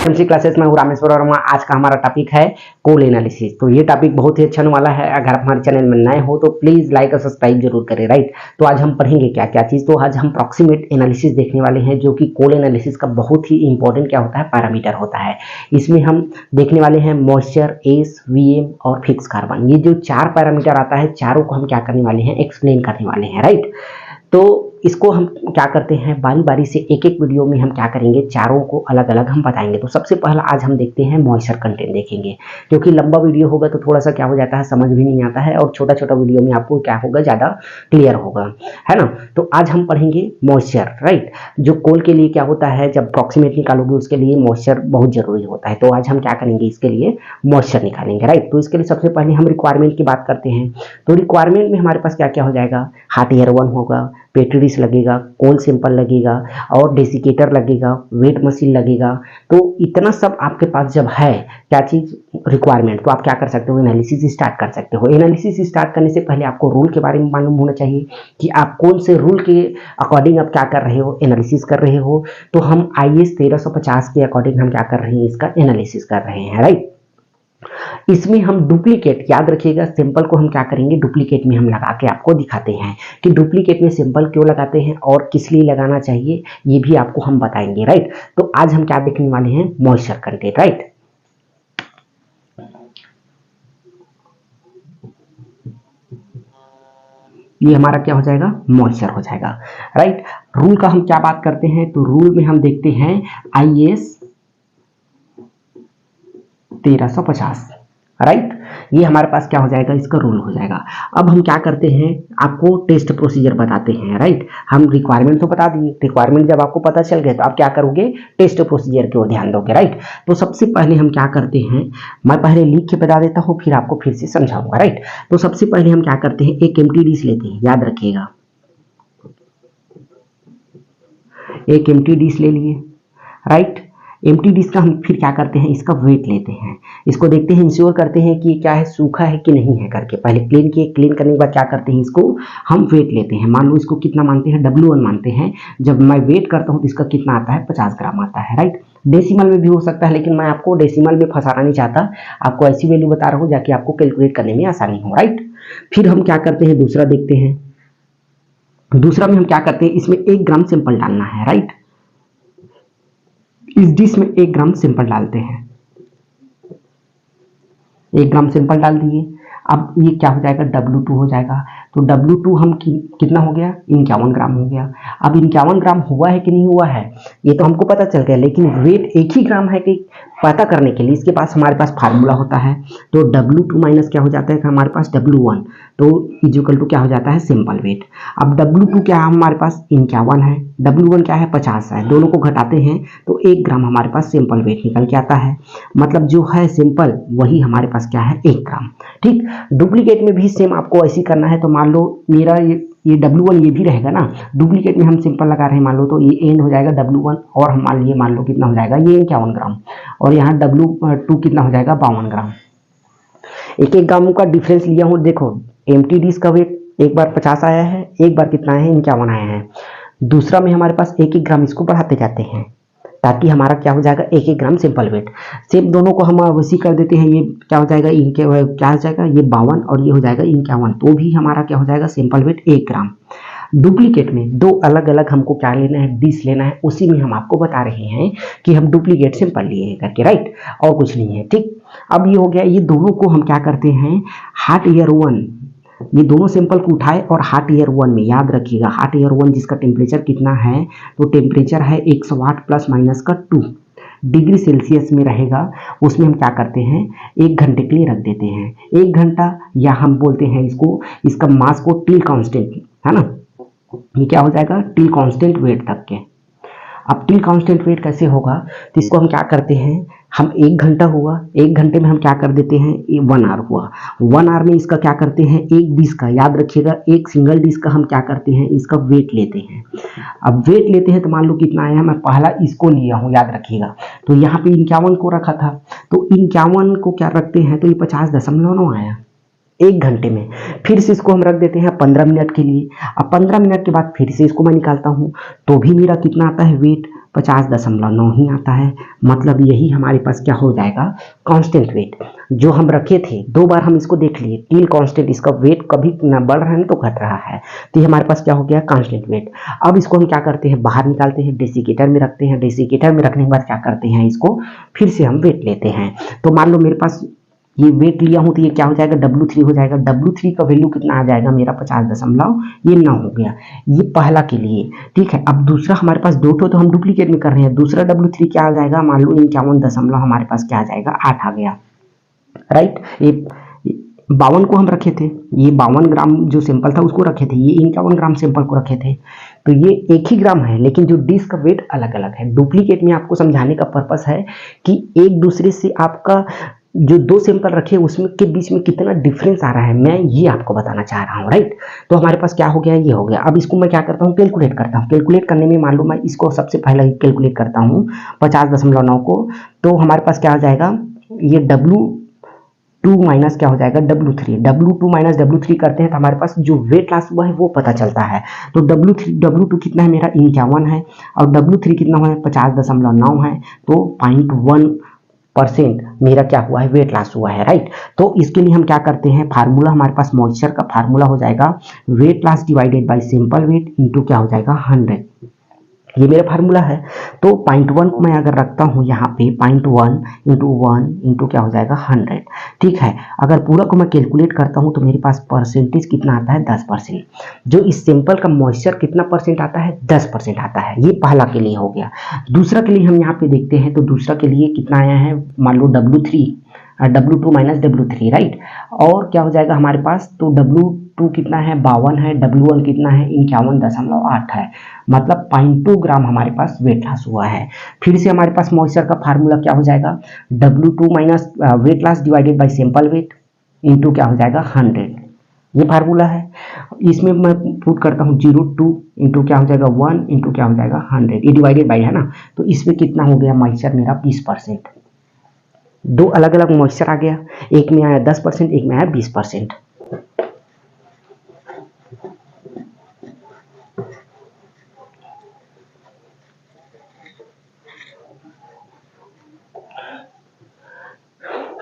FMC classes में हूँ रामेश्वर वर्मा। आज का हमारा टॉपिक है कोल एनालिसिस। तो ये टॉपिक बहुत ही अच्छा होने वाला है। अगर आप हमारे चैनल में नए हो तो प्लीज लाइक और सब्सक्राइब जरूर करें, राइट। तो आज हम पढ़ेंगे क्या क्या चीज। तो आज हम प्रॉक्सिमेट एनालिसिस देखने वाले हैं, जो कि कोल एनालिसिस का बहुत ही इंपॉर्टेंट क्या होता है, पैरामीटर होता है। इसमें हम देखने वाले हैं मॉइस्चर, एस, वीएम और फिक्स कार्बन। ये जो चार पैरामीटर आता है, चारों को हम क्या करने वाले हैं, एक्सप्लेन करने वाले हैं, राइट। तो इसको हम क्या करते हैं, बारी बारी से एक एक वीडियो में हम क्या करेंगे, चारों को अलग अलग हम बताएंगे। तो सबसे पहला आज हम देखते हैं मॉइस्चर कंटेंट देखेंगे, क्योंकि लंबा वीडियो होगा तो थोड़ा सा क्या हो जाता है, समझ भी नहीं आता है, और छोटा छोटा वीडियो में आपको क्या होगा, ज़्यादा क्लियर होगा, है ना। तो आज हम पढ़ेंगे मॉइस्चर, राइट। जो कोल के लिए क्या होता है, जब प्रॉक्सिमेट निकालोगे उसके लिए मॉइस्चर बहुत जरूरी होता है। तो आज हम क्या करेंगे, इसके लिए मॉइस्चर निकालेंगे, राइट। तो इसके लिए सबसे पहले हम रिक्वायरमेंट की बात करते हैं। तो रिक्वायरमेंट में हमारे पास क्या क्या हो जाएगा, हॉट एयर 1 होगा, पेट्री डिश लगेगा, कोल सैंपल लगेगा, और डेसिकेटर लगेगा, वेट मशीन लगेगा। तो इतना सब आपके पास जब है क्या चीज, रिक्वायरमेंट, तो आप क्या कर सकते हो, एनालिसिस स्टार्ट कर सकते हो। एनालिसिस स्टार्ट करने से पहले आपको रूल के बारे में मालूम होना चाहिए कि आप कौन से रूल के अकॉर्डिंग आप क्या कर रहे हो, एनालिसिस कर रहे हो। तो हम IS 1350 के अकॉर्डिंग हम क्या कर रहे हैं, इसका एनालिसिस कर रहे हैं, राइट। इसमें हम डुप्लीकेट, याद रखिएगा, सिंपल को हम क्या करेंगे, डुप्लीकेट में हम लगा के आपको दिखाते हैं कि डुप्लीकेट में सिंपल क्यों लगाते हैं और किस लिए लगाना चाहिए, ये भी आपको हम बताएंगे, राइट। तो आज हम क्या देखने वाले हैं, मॉइस्चर कंटेंट, राइट। ये हमारा क्या हो जाएगा, मॉइस्चर हो जाएगा, राइट। रूल का हम क्या बात करते हैं, तो रूल में हम देखते हैं IS 1350, राइट। ये हमारे पास क्या हो जाएगा, इसका रूल हो जाएगा। अब हम क्या करते हैं, आपको टेस्ट प्रोसीजर बताते हैं, राइट। हम रिक्वायरमेंट तो बता दिए, रिक्वायरमेंट जब आपको पता चल गया तो आप क्या करोगे, टेस्ट प्रोसीजर की ओर ध्यान दोगे, राइट। तो सबसे पहले हम क्या करते हैं, मैं पहले लिख के बता देता हूँ, फिर आपको फिर से समझाऊंगा, राइट। तो सबसे पहले हम क्या करते हैं, एक एम्प्टी डिश लेते हैं, याद रखिएगा, एक एम्प्टी डिश ले लिए, राइट। एम्प्टी डिश का हम फिर क्या करते हैं, इसका वेट लेते हैं, इसको देखते हैं, इंश्योर करते हैं कि क्या है, सूखा है कि नहीं है करके। पहले क्लीन किए, क्लीन करने के बाद क्या करते हैं, इसको हम वेट लेते हैं। मान लो इसको कितना मानते हैं, W1 मानते हैं। जब मैं वेट करता हूँ तो इसका कितना आता है, 50 ग्राम आता है, राइट। डेसिमल में भी हो सकता है, लेकिन मैं आपको डेसिमल में फंसाना नहीं चाहता, आपको ऐसी वैल्यू बता रहा हूँ जाके आपको कैलकुलेट करने में आसानी हो, राइट। फिर हम क्या करते हैं, दूसरा देखते हैं। दूसरा में हम क्या करते हैं, इसमें 1 ग्राम सिंपल डालना है, राइट। इस डिश में 1 ग्राम सिंपल डालते हैं, 1 ग्राम सिंपल डाल दिए। अब ये क्या हो जाएगा, W2 हो जाएगा। तो W2 हम कितना हो गया, 51 ग्राम हो गया। अब 51 ग्राम हुआ है कि नहीं हुआ है, ये तो हमको पता चल गया, लेकिन वेट 1 ही ग्राम है कि पता करने के लिए इसके पास हमारे पास फार्मूला होता है। तो W2 माइनस क्या हो जाता है, हमारे पास W1, तो इक्वल टू क्या हो जाता है, सिंपल वेट। अब W2 क्या है, हमारे पास 51 है, W1 क्या है, 50 है, दोनों को घटाते हैं तो 1 ग्राम हमारे पास सिंपल वेट निकल के आता है। मतलब जो है सिंपल वही हमारे पास क्या है, 1 ग्राम, ठीक। डुप्लीकेट में भी सेम आपको ऐसे करना है। तो मान लो मेरा ये W1 ये भी रहेगा ना, डुप्लीकेट में हम सिंपल लगा रहे हैं, मान लो तो ये एंड हो जाएगा W1, और हम मान लो कितना हो जाएगा, ये 51 ग्राम, और यहाँ W2 कितना हो जाएगा, 52 ग्राम। एक एक ग्राम का डिफरेंस लिया हूँ। देखो एम्प्टी डिश का वेट एक बार 50 आया है, एक बार कितना है, 51 आया है। दूसरा में हमारे पास 1 ग्राम इसको बढ़ाते जाते हैं, ताकि हमारा क्या हो जाएगा, 1 ग्राम सिंपल वेट। सेम दोनों को हम वैसी कर देते हैं, ये क्या हो जाएगा, इनके क्या हो जाएगा, ये 52 और ये हो जाएगा 51, तो भी हमारा क्या हो जाएगा, सिंपल वेट 1 ग्राम। डुप्लीकेट में 2 अलग अलग हमको क्या लेना है, डिश लेना है। उसी में हम आपको बता रहे हैं कि हम डुप्लीकेट सिंपल लिए करके, राइट, और कुछ नहीं है, ठीक। अब ये हो गया, ये दोनों को हम क्या करते हैं, हॉट एयर 1, ये दोनों सैंपल को उठाए और हॉट एयर 1 में, याद रखिएगा, हॉट एयर 1 जिसका टेम्परेचर कितना है, तो टेम्परेचर है 108 प्लस माइनस का 2 डिग्री सेल्सियस में रहेगा। उसमें हम क्या करते हैं, 1 घंटे के लिए रख देते हैं। 1 घंटा, या हम बोलते हैं इसको, इसका मास को टिल कांस्टेंट, है ना, ये क्या हो जाएगा, टिल कांस्टेंट वेट तक के। अब टिल कांस्टेंट वेट कैसे होगा, तो इसको हम क्या करते हैं, हम 1 घंटा हुआ, 1 घंटे में हम क्या कर देते हैं, 1 आवर हुआ, 1 आवर में इसका क्या करते हैं, एक डिश का, याद रखिएगा, एक सिंगल डिश का हम क्या करते हैं, इसका वेट लेते हैं। अब वेट लेते हैं तो मान लो कितना आया, मैं पहला इसको लिया हूँ, याद रखिएगा, तो यहाँ पे 51 को रखा था, तो 51 को क्या रखते हैं, तो ये 50.9 आया 1 घंटे में। फिर से इसको हम रख देते हैं 15 मिनट के लिए। अब 15 मिनट के बाद फिर से इसको मैं निकालता हूँ, तो भी मेरा कितना आता है वेट, 50.9 ही आता है। मतलब यही हमारे पास क्या हो जाएगा, कांस्टेंट वेट जो हम रखे थे। 2 बार हम इसको देख लिए, टील कांस्टेंट, इसका वेट कभी ना बढ़ रहा है तो घट रहा है, तो ये हमारे पास क्या हो गया, कांस्टेंट वेट। अब इसको हम क्या करते हैं, बाहर निकालते हैं, डेसीकेटर में रखते हैं। डेसीकेटर में रखने के बाद क्या करते हैं, इसको फिर से हम वेट लेते हैं। तो मान लो मेरे पास ये वेट लिया हूं, तो ये क्या हो जाएगा, W3 हो जाएगा। W3 का वैल्यू कितना आ जाएगा मेरा, 50.9 हो गया। ये पहला के लिए, ठीक है। अब दूसरा हमारे पास 2 तो हम डुप्लीकेट में कर रहे हैं। दूसरा W3 क्या आ जाएगा, मान लो 51 हमारे पास क्या आ जाएगा, 8 आ गया, राइट। ये 52 को हम रखे थे, ये 52 ग्राम जो सैंपल था उसको रखे थे, ये 51 ग्राम सैंपल को रखे थे, तो ये एक ही ग्राम है, लेकिन जो डिस्क का वेट अलग अलग है। डुप्लीकेट में आपको समझाने का पर्पस है कि एक दूसरे से आपका जो 2 सैंपल रखे उसमें के बीच में कितना डिफरेंस आ रहा है, मैं ये आपको बताना चाह रहा हूँ, राइट। तो हमारे पास क्या हो गया, ये हो गया। अब इसको मैं क्या करता हूँ, कैलकुलेट करता हूँ। कैलकुलेट करने में मान लो मैं इसको सबसे पहले कैलकुलेट करता हूँ 50.9 को, तो हमारे पास क्या आ जाएगा, ये W2 माइनस क्या हो जाएगा, W3। W2 माइनस W3 करते हैं तो हमारे पास जो वेट लॉस हुआ है वो पता चलता है। तो W2 कितना है मेरा, 51 है, और W3 कितना है, 50.9 है, तो 0.1% मेरा क्या हुआ है, वेट लॉस हुआ है, राइट। तो इसके लिए हम क्या करते हैं, फार्मूला हमारे पास मॉइस्चर का फार्मूला हो जाएगा weight loss divided by sample weight into क्या हो जाएगा, 100। ये मेरा फार्मूला है। तो 0.1 को मैं अगर रखता हूँ यहाँ पे, 0.1 इंटू 1 इंटू क्या हो जाएगा, 100, ठीक है। अगर पूरा को मैं कैलकुलेट करता हूँ तो मेरे पास परसेंटेज कितना आता है, 10%। जो इस सैंपल का मॉइस्चर कितना परसेंट आता है, 10% आता है। ये पहला के लिए हो गया। दूसरा के लिए हम यहाँ पे देखते हैं, तो दूसरा के लिए कितना आया है, मान लो W2 माइनस W3, राइट। और क्या हो जाएगा हमारे पास, तो W2 कितना है, 52 है, W1 कितना है, 51.8 है, मतलब 0.2 ग्राम हमारे पास वेट लॉस हुआ है। फिर से हमारे पास मॉइस्चर का फार्मूला क्या हो जाएगा, W2 minus weight loss divided by sample weight into क्या हो जाएगा, 100। ये फार्मूला है। इसमें मैं पुट करता हूँ 0.2 इंटू क्या हो जाएगा, 1 इंटू क्या हो जाएगा, 100। ये डिवाइडेड बाई है ना, तो इसमें कितना हो गया मॉइस्चर मेरा, 20%। 2 अलग अलग मॉइस्चर आ गया, एक में आया 10%, एक में आया 20%।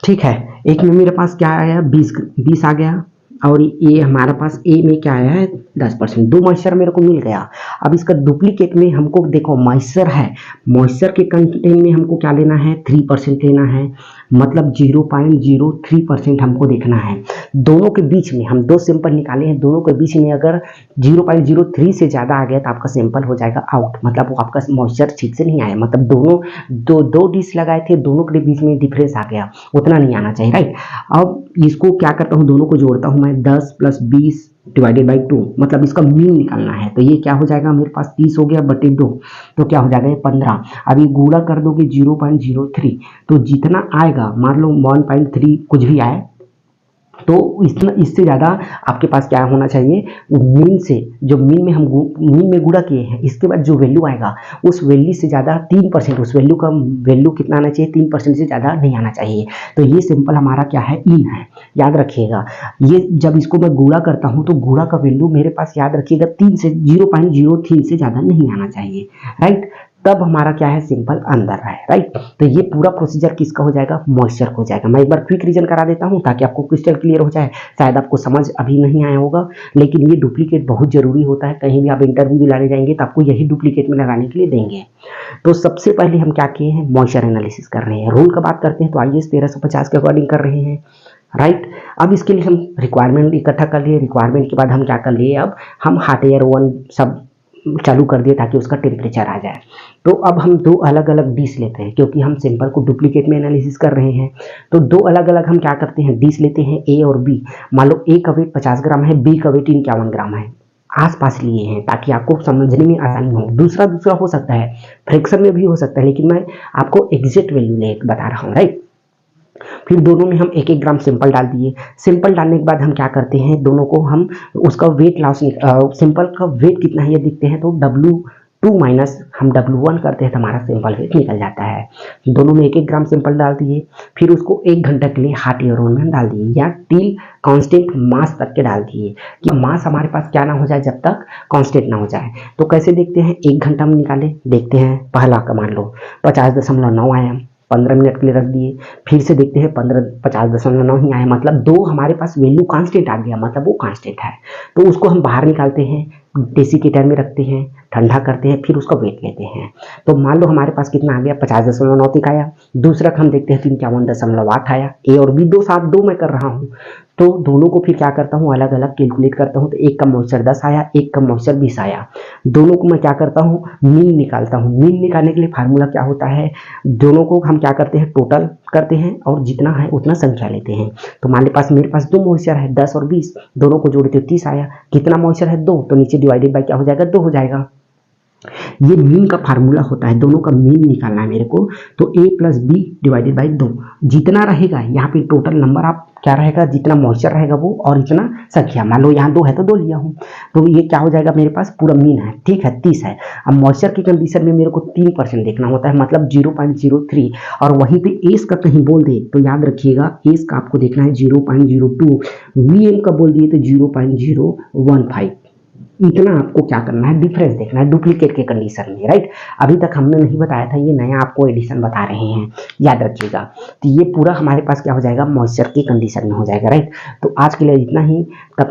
ठीक है, एक में मेरे पास क्या आया, 20 आ गया, और ये हमारे पास ए में क्या आया है, 10%। 2 मॉइस्चर मेरे को मिल गया। अब इसका डुप्लीकेट में हमको देखो मॉइस्चर है, मॉइस्चर के कंटेंट में हमको क्या लेना है, 3% लेना है, मतलब 0.03% हमको देखना है। दोनों के बीच में हम 2 सैंपल निकाले हैं, दोनों के बीच में अगर 0.03 से ज़्यादा आ गया तो आपका सैंपल हो जाएगा आउट, मतलब वो आपका मॉइस्चर ठीक से नहीं आया, मतलब दोनों दो डिश लगाए थे, दोनों के बीच में डिफरेंस आ गया, उतना नहीं आना चाहिए, राइट। अब इसको क्या करता हूँ, दोनों को जोड़ता हूँ मैं, 10 + 20 डिवाइडेड बाई 2, मतलब इसका मीन निकालना है। तो ये क्या हो जाएगा मेरे पास, 30 हो गया बटे 2, तो क्या हो जाएगा ये 15। अब ये गुणा कर दोगे 0.03, तो जितना आएगा, मान लो 1.3 कुछ भी आए, तो इतना, इससे ज़्यादा आपके पास क्या होना चाहिए, मीन से, जो मीन में हम मीन में गुणा किए हैं, इसके बाद जो वैल्यू आएगा उस वैल्यू से ज़्यादा 3%, उस वैल्यू का वैल्यू कितना आना चाहिए, 3% से ज़्यादा नहीं आना चाहिए। तो ये सिंपल हमारा क्या है, इन है, याद रखिएगा। ये जब इसको मैं गुणा करता हूँ तो गुणा का वैल्यू मेरे पास याद रखिएगा 3 से 0.03 से ज़्यादा नहीं आना चाहिए, राइट। तब हमारा क्या है, सिंपल अंदर है, राइट। तो ये पूरा प्रोसीजर किसका हो जाएगा, मॉइस्चर हो जाएगा। मैं एक बार क्विक रीजन करा देता हूँ ताकि आपको क्रिस्टल क्लियर हो जाए। शायद आपको समझ अभी नहीं आया होगा, लेकिन ये डुप्लीकेट बहुत जरूरी होता है। कहीं भी आप इंटरव्यू दिलाने जाएंगे तो आपको यही डुप्लीकेट में लगाने के लिए देंगे। तो सबसे पहले हम क्या किए हैं, मॉइस्चर एनालिसिस कर रहे हैं। रूल का बात करते हैं तो IS 1350 के अकॉर्डिंग कर रहे हैं, राइट। अब इसके लिए हम रिक्वायरमेंट इकट्ठा कर लिए। रिक्वायरमेंट के बाद हम क्या कर लिए, अब हम हॉट एयर ओवन सब चालू कर दिए ताकि उसका टेम्परेचर आ जाए। तो अब हम 2 अलग अलग डिश लेते हैं, क्योंकि हम सैंपल को डुप्लीकेट में एनालिसिस कर रहे हैं। तो 2 अलग अलग हम क्या करते हैं, डिश लेते हैं, A और B। मान लो A का वेट 50 ग्राम है, B का वेट 51 ग्राम है, आसपास लिए हैं ताकि आपको समझने में आसानी हो। दूसरा हो सकता है, फ्रैक्शन में भी हो सकता है, लेकिन मैं आपको एग्जैक्ट वैल्यू ले बता रहा हूँ, राइट। फिर दोनों में हम 1-1 ग्राम सैंपल डाल दिए। सैंपल डालने के बाद हम क्या करते हैं, दोनों को हम उसका वेट लॉस, सैंपल का वेट कितना है ये देखते हैं। तो 2 माइनस हम W1 करते हैं तो हमारा सिंपल वेट निकल जाता है। दोनों में 1-1 ग्राम सिंपल डाल दिए, फिर उसको 1 घंटा के लिए हॉट एयर में डाल दिए या टिल कांस्टेंट मास तक के डाल दिए कि मास हमारे पास क्या ना हो जाए जब तक कांस्टेंट ना हो जाए। तो कैसे देखते हैं, 1 घंटा में निकाले, देखते हैं पहला का मान लो 50.9 आया, 15 मिनट के लिए रख दिए, फिर से देखते हैं 50.9 ही आया, मतलब 2 हमारे पास वैल्यू कांस्टेंट आ गया, मतलब वो कांस्टेंट है। तो उसको हम बाहर निकालते हैं, डेसीकेटर में रखते हैं, ठंडा करते हैं, फिर उसका वेट लेते हैं। तो मान लो हमारे पास कितना आ गया, 50.9 तक आया। दूसरा हम देखते हैं 53.8 आया। ए और बी दो साथ दो मैं कर रहा हूँ, तो दोनों को फिर क्या करता हूँ, अलग अलग कैलकुलेट करता हूँ। तो एक का मॉइस्चर 10 आया, एक का मॉइस्चर 20 आया। दोनों को मैं क्या करता हूँ, मीन निकालता हूँ। मीन निकालने के लिए फार्मूला क्या होता है, दोनों को हम क्या करते हैं, टोटल करते हैं और जितना है उतना संख्या लेते हैं। तो मान लो मेरे पास 2 मॉइस्चर है, 10 और 20, दोनों को जोड़ते 30 आया। कितना मॉइस्चर है, 2, तो नीचे डिवाइडेड बाय क्या हो जाएगा, 2 हो जाएगा। ये मीन का फार्मूला होता है, दोनों का मीन निकालना है मेरे को। तो a plus B divided by 2, जितना रहेगा यहाँ पे टोटल नंबर आप क्या रहेगा, जितना मॉइस्चर रहेगा वो और इतना संख्या। मान लो यहाँ 2 है तो 2 लिया हूँ, तो ये क्या हो जाएगा, मेरे पास पूरा मीन है, ठीक है, 30 है। अब मॉइस्चर की कंडीशन में मेरे को 3% देखना होता है, मतलब 0.03, और वहीं पे एस का कहीं बोल दे तो याद रखिएगा एस का आपको देखना है 0.02, वीएम का बोल दिए तो 0.015। इतना आपको क्या करना है, डिफरेंस देखना है डुप्लीकेट के कंडीशन में, राइट। अभी तक हमने नहीं बताया था, ये नया आपको एडिशन बता रहे हैं, याद रखिएगा। तो ये पूरा हमारे पास क्या हो जाएगा, मॉइस्चर की कंडीशन में हो जाएगा, राइट। तो आज के लिए इतना ही, तब